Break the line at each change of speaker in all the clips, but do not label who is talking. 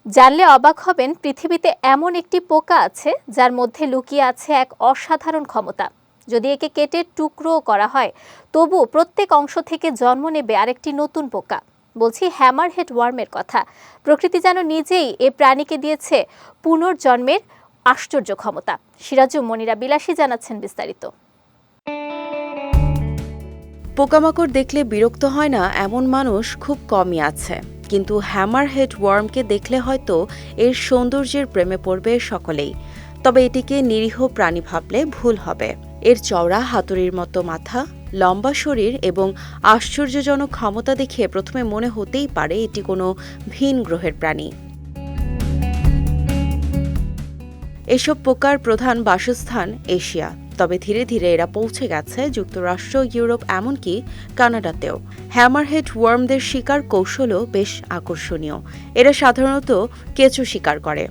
জানলে অবাক হবেন, পৃথিবীতে এমন একটি পোকা আছে যার মধ্যে লুকিয়ে আছে এক অসাধারণ ক্ষমতা। যদি একে কেটে টুকরো করা হয়, তবু প্রত্যেক অংশ থেকে জন্ম নেবে আরেকটি নতুন পোকা। বলছি হ্যামারহেড ওয়ার্মের কথা। প্রকৃতি যেন নিজেই এ প্রাণীকে দিয়েছে পুনর্জন্মের আশ্চর্য ক্ষমতা। সিরাজুম মনিরা বিলাসী জানাচ্ছেন বিস্তারিত।
পোকামাকড় দেখলে বিরক্ত হয় না এমন মানুষ খুব কমই আছে, কিন্তু হ্যামারহেড ওয়ার্মকে দেখলে হয়তো এর সৌন্দর্যের প্রেমে পড়বে সকলেই। তবে এটিকে নিরীহ প্রাণী ভাবলে ভুল হবে। এর চওড়া হাতুড়ির মতো মাথা, লম্বা শরীর এবং আশ্চর্যজনক ক্ষমতা দেখে প্রথমে মনে হতেই পারে এটি কোনো ভিন গ্রহের প্রাণী। এসব পোকার প্রধান বাসস্থান এশিয়া, তবে ধীরে ধীরে এরা পৌঁছে গেছে যুক্তরাষ্ট্র, ইউরোপ, এমনকি কানাডাতেও। হ্যামারহেড ওয়ার্মদের শিকার কৌশলও বেশ আকর্ষণীয়। এরা সাধারণত কেঁচো শিকার করে।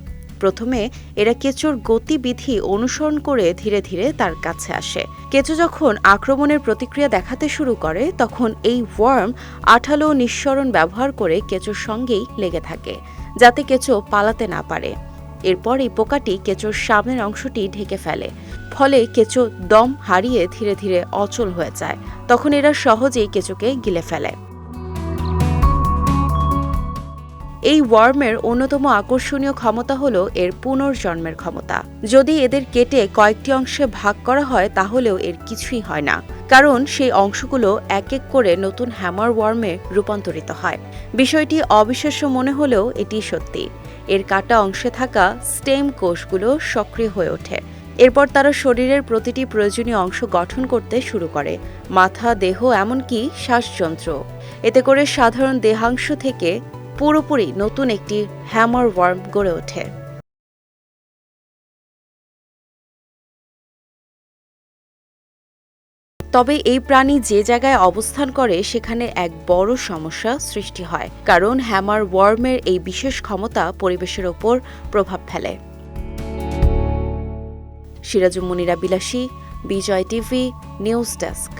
প্রথমে এরা কেঁচোর গতিবিধি অনুসরণ করে ধীরে ধীরে তার কাছে আসে। কেঁচো যখন আক্রমণের প্রতিক্রিয়া দেখাতে শুরু করে, তখন এই ওয়ার্ম আঠালো নিঃসরণ ব্যবহার করে কেঁচোর সঙ্গেই লেগে থাকে, যাতে কেঁচো পালাতে না পারে। এরপর এই পোকাটি কেঁচোর সামনের অংশটি ঢেকে ফেলে, ফলে কেঁচো দম হারিয়ে ধীরে ধীরে অচল হয়ে যায়। তখন এরা সহজেই কেঁচোকে গিলে ফেলে। এই ওয়ার্মের অন্যতম আকর্ষণীয় ক্ষমতা হল এর পুনর্জন্মের ক্ষমতা। যদি এদের কেটে কয়েকটি অংশে ভাগ করা হয়, তাহলেও এর কিছুই হয় না, কারণ সেই অংশগুলো এক এক করে নতুন হ্যামার ওয়ার্মে রূপান্তরিত হয়। বিষয়টি অবিশ্বাস্য মনে হলেও এটি সত্যি। এর কাটা অংশে থাকা স্টেম কোষগুলো সক্রিয় হয়ে ওঠে। এরপর তারা শরীরের প্রতিটি প্রয়োজনীয় অংশ গঠন করতে শুরু করে, মাথা, দেহ, এমনকি শ্বাসযন্ত্র। এতে করে সাধারণ দেহাংশ থেকে পুরোপুরি নতুন একটি হ্যামার ওয়ার্ম গড়ে ওঠে। তবে এই প্রাণী যে জায়গায় অবস্থান করে সেখানে এক বড় সমস্যা সৃষ্টি হয়, কারণ হ্যামার ওয়ার্মের এই বিশেষ ক্ষমতা পরিবেশের ওপর প্রভাব ফেলে। সিরাজুম মনিরা বিলাসী, বিজয় টিভি, নিউজ ডেস্ক।